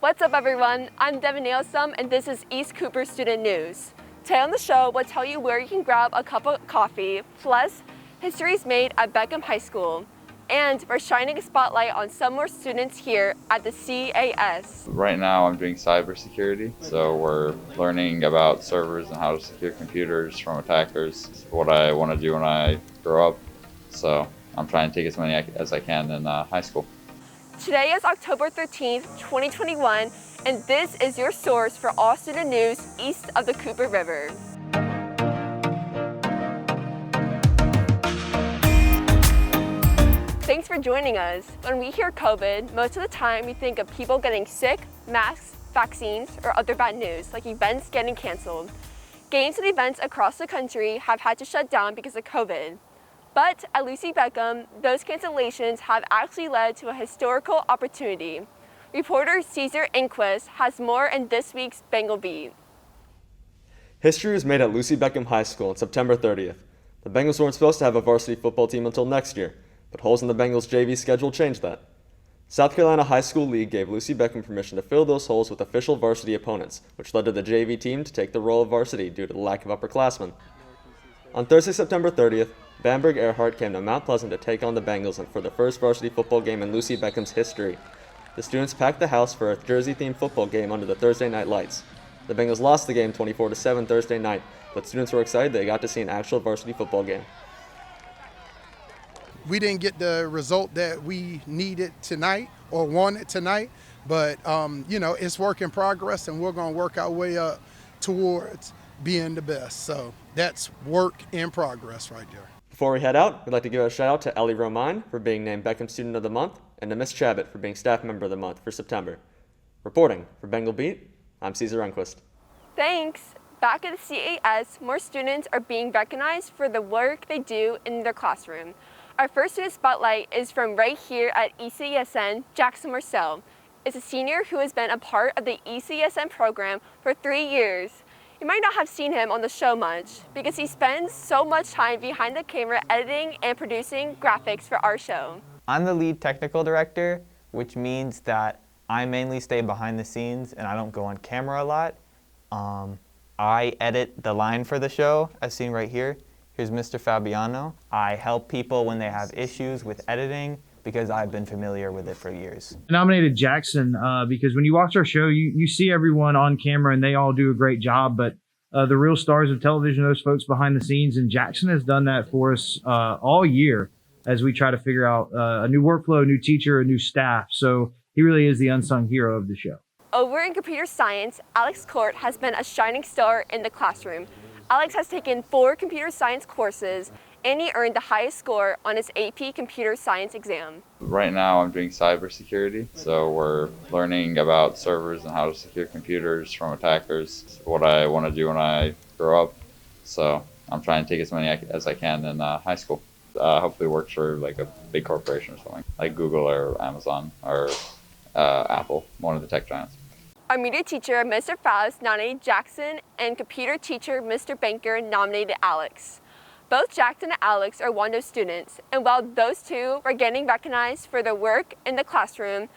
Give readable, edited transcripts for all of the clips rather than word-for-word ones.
What's up, everyone? I'm Devin Nailsum, and this is East Cooper Student News. Today on the show, we'll tell you where you can grab a cup of coffee, plus history's made at Beckham High School. And we're shining a spotlight on some more students here at the CAS. Right now I'm doing cybersecurity, so we're learning about servers and how to secure computers from attackers. It's what I want to do when I grow up, so I'm trying to take as many as I can in high school. Today is October 13th, 2021, and this is your source for all student news east of the Cooper River. Thanks for joining us. When we hear COVID, most of the time we think of people getting sick, masks, vaccines, or other bad news, like events getting canceled. Games and events across the country have had to shut down because of COVID. But at Lucy Beckham, those cancellations have actually led to a historical opportunity. Reporter Caesar Inquist has more in this week's Bengal Beat. History was made at Lucy Beckham High School on September 30th. The Bengals weren't supposed to have a varsity football team until next year, but holes in the Bengals JV schedule changed that. South Carolina High School League gave Lucy Beckham permission to fill those holes with official varsity opponents, which led to the JV team to take the role of varsity due to the lack of upperclassmen. On Thursday, September 30th, Bamberg Earhart came to Mount Pleasant to take on the Bengals for the first varsity football game in Lucy Beckham's history. The students packed the house for a Jersey-themed football game under the Thursday night lights. The Bengals lost the game 24-7 Thursday night, but students were excited they got to see an actual varsity football game. We didn't get the result that we needed tonight or wanted tonight, but it's work in progress, and we're going to work our way up towards being the best. So that's work in progress right there. Before we head out, we'd like to give a shout out to Ellie Romine for being named Beckham Student of the Month and to Miss Chabot for being Staff Member of the Month for September. Reporting for Bengal Beat, I'm Caesar Enquist. Thanks. Back at the CAS, more students are being recognized for the work they do in their classroom. Our first student spotlight is from right here at ECSN, Jackson Marcel. It's a senior who has been a part of the ECSN program for 3 years. You might not have seen him on the show much because he spends so much time behind the camera editing and producing graphics for our show. I'm the lead technical director, which means that I mainly stay behind the scenes and I don't go on camera a lot. I edit the line for the show, as seen right here. Here's Mr. Fabiano. I help people when they have issues with editing because I've been familiar with it for years. I nominated Jackson because when you watch our show, you see everyone on camera and they all do a great job, but the real stars of television are those folks behind the scenes, and Jackson has done that for us all year as we try to figure out a new workflow, a new teacher, a new staff. So he really is the unsung hero of the show. Over in computer science, Alex Court has been a shining star in the classroom. Alex has taken 4 computer science courses, and he earned the highest score on his AP computer science exam. Right now I'm doing cybersecurity, so we're learning about servers and how to secure computers from attackers. It's what I want to do when I grow up, so I'm trying to take as many as I can in high school. Hopefully work for like a big corporation or something, like Google or Amazon or Apple, one of the tech giants. Our media teacher, Mr. Faust, nominated Jackson, and computer teacher, Mr. Banker, nominated Alex. Both Jackson and Alex are Wando students, and while those two are getting recognized for their work in the classroom,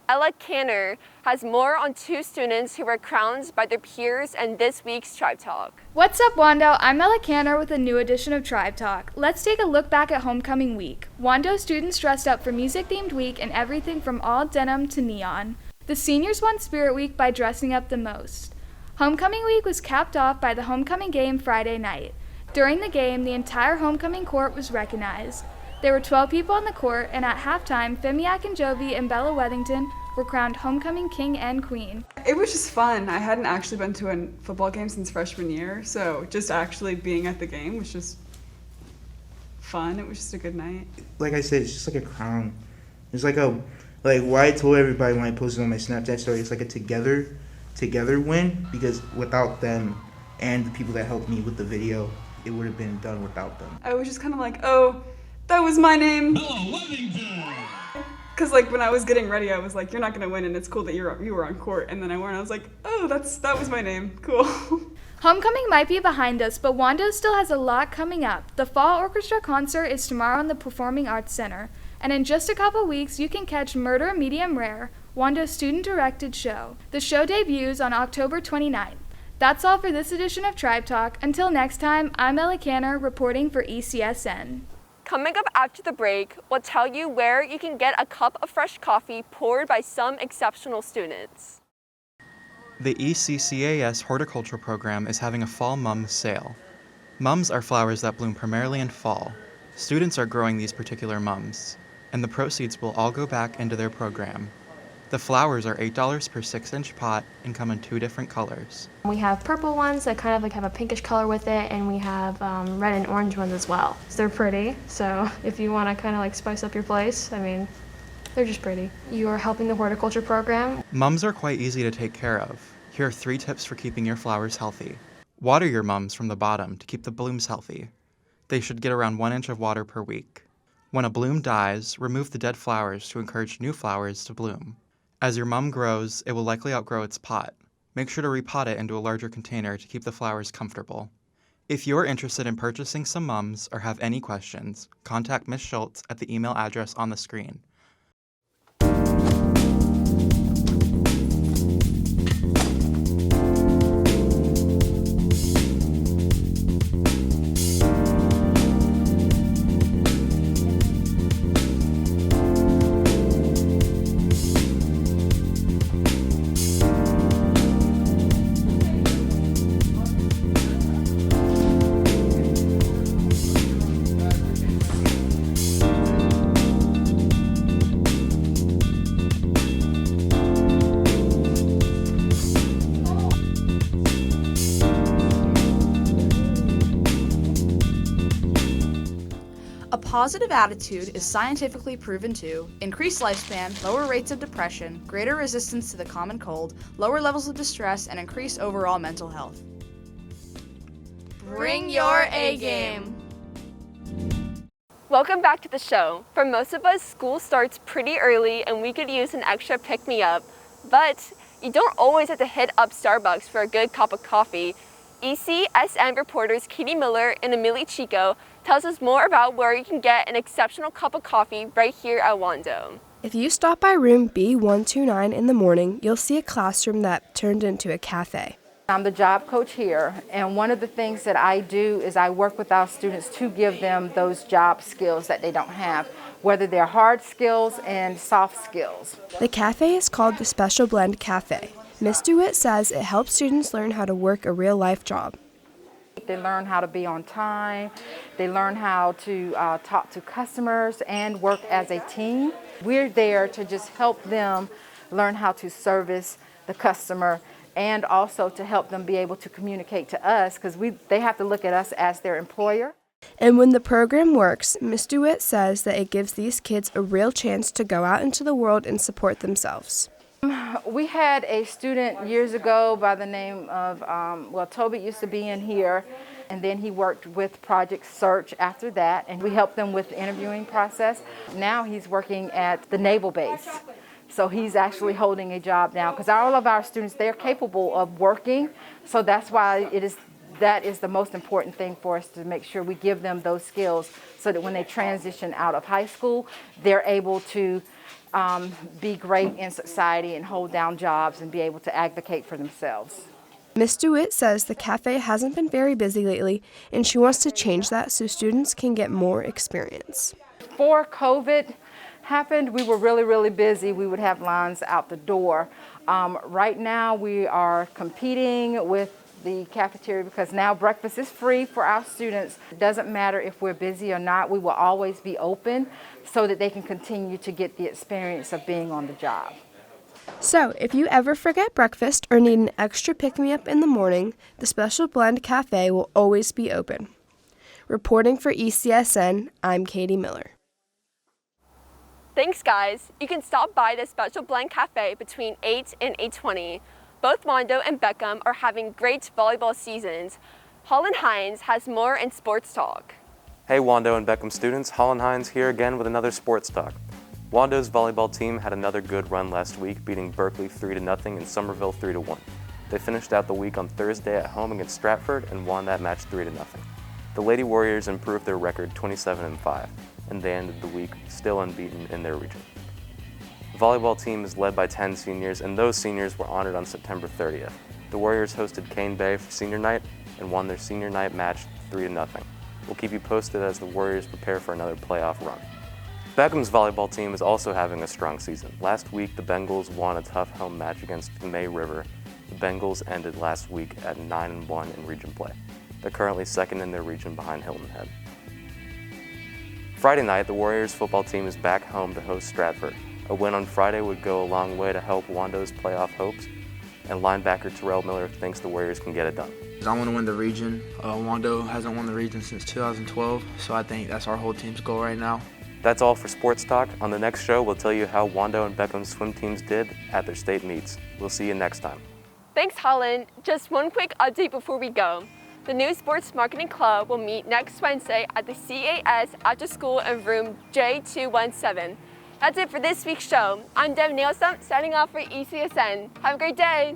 Ella Canner has more on 2 students who were crowned by their peers in this week's Tribe Talk. What's up, Wando? I'm Ella Canner with a new edition of Tribe Talk. Let's take a look back at homecoming week. Wando students dressed up for music-themed week and everything from all denim to neon. The seniors won Spirit Week by dressing up the most. Homecoming week was capped off by the homecoming game Friday night. During the game, the entire homecoming court was recognized. There were 12 people on the court, and at halftime, Femiak and Jovi and Bella Wethington were crowned homecoming king and queen. It was just fun. I hadn't actually been to a football game since freshman year, so just actually being at the game was just fun. It was just a good night. Like I said, it's just like a crown. It's like what I told everybody when I posted on my Snapchat story, it's like a together win, because without them and the people that helped me with the video, it would have been done without them. I was just kind of like, oh, that was my name. Because like when I was getting ready, I was like, you're not going to win, and it's cool that you were on court. And then I won, I was like, oh, that was my name. Cool. Homecoming might be behind us, but Wando still has a lot coming up. The Fall Orchestra concert is tomorrow in the Performing Arts Center. And in just a couple weeks, you can catch Murder Medium Rare, Wando's student-directed show. The show debuts on October 29th. That's all for this edition of Tribe Talk. Until next time, I'm Ella Canner reporting for ECSN. Coming up after the break, we'll tell you where you can get a cup of fresh coffee poured by some exceptional students. The ECCAS horticulture program is having a fall mums sale. Mums are flowers that bloom primarily in fall. Students are growing these particular mums, and the proceeds will all go back into their program. The flowers are $8 per 6-inch pot and come in 2 different colors. We have purple ones that kind of like have a pinkish color with it, and we have red and orange ones as well. So they're pretty, so if you want to kind of like spice up your place, I mean, they're just pretty. You are helping the horticulture program. Mums are quite easy to take care of. Here are 3 tips for keeping your flowers healthy. Water your mums from the bottom to keep the blooms healthy. They should get around 1 inch of water per week. When a bloom dies, remove the dead flowers to encourage new flowers to bloom. As your mum grows, it will likely outgrow its pot. Make sure to repot it into a larger container to keep the flowers comfortable. If you're interested in purchasing some mums or have any questions, contact Ms. Schultz at the email address on the screen. A positive attitude is scientifically proven to increase lifespan, lower rates of depression, greater resistance to the common cold, lower levels of distress, and increase overall mental health. Bring your A game. Welcome back to the show. For most of us, school starts pretty early and we could use an extra pick-me-up, but you don't always have to hit up Starbucks for a good cup of coffee. ECSN reporters Katie Miller and Emily Chico tells us more about where you can get an exceptional cup of coffee right here at Wando. If you stop by room B129 in the morning, you'll see a classroom that turned into a cafe. I'm the job coach here, and one of the things that I do is I work with our students to give them those job skills that they don't have, whether they're hard skills and soft skills. The cafe is called the Special Blend Cafe. Ms. DeWitt says it helps students learn how to work a real-life job. They learn how to be on time, they learn how to talk to customers and work as a team. We're there to just help them learn how to service the customer and also to help them be able to communicate to us because they have to look at us as their employer. And when the program works, Ms. DeWitt says that it gives these kids a real chance to go out into the world and support themselves. We had a student years ago by the name of, Toby used to be in here, and then he worked with Project Search after that, and we helped them with the interviewing process. Now he's working at the Naval Base. So he's actually holding a job now because all of our students, they're capable of working. So that's why that is the most important thing for us to make sure we give them those skills so that when they transition out of high school, they're able to be great in society and hold down jobs and be able to advocate for themselves. Ms. DeWitt says the cafe hasn't been very busy lately, and she wants to change that so students can get more experience. Before COVID happened, we were really, really busy. We would have lines out the door. Right now, we are competing with the cafeteria because now breakfast is free for our students. It doesn't matter if we're busy or not, we will always be open so that they can continue to get the experience of being on the job. So, if you ever forget breakfast or need an extra pick-me-up in the morning, the Special Blend Cafe will always be open. Reporting for ECSN, I'm Katie Miller. Thanks, guys. You can stop by the Special Blend Cafe between 8 and 8:20. Both Wando and Beckham are having great volleyball seasons. Holland Hines has more in sports talk. Hey Wando and Beckham students, Holland Hines here again with another sports talk. Wando's volleyball team had another good run last week, beating Berkeley 3-0 and Somerville 3-1. They finished out the week on Thursday at home against Stratford and won that match 3-0. The Lady Warriors improved their record 27-5, and they ended the week still unbeaten in their region. The volleyball team is led by 10 seniors, and those seniors were honored on September 30th. The Warriors hosted Cane Bay for senior night and won their senior night match 3-0. We'll keep you posted as the Warriors prepare for another playoff run. Beckham's volleyball team is also having a strong season. Last week, the Bengals won a tough home match against the May River. The Bengals ended last week at 9-1 in region play. They're currently second in their region behind Hilton Head. Friday night, the Warriors football team is back home to host Stratford. A win on Friday would go a long way to help Wando's playoff hopes, and linebacker Terrell Miller thinks the Warriors can get it done. I want to win the region. Wando hasn't won the region since 2012, so I think that's our whole team's goal right now. That's all for Sports Talk. On the next show, we'll tell you how Wando and Beckham's swim teams did at their state meets. We'll see you next time. Thanks, Holland. Just one quick update before we go. The new Sports Marketing Club will meet next Wednesday at the CAS after school in room J217. That's it for this week's show. I'm Deb Nielsen, signing off for ECSN. Have a great day.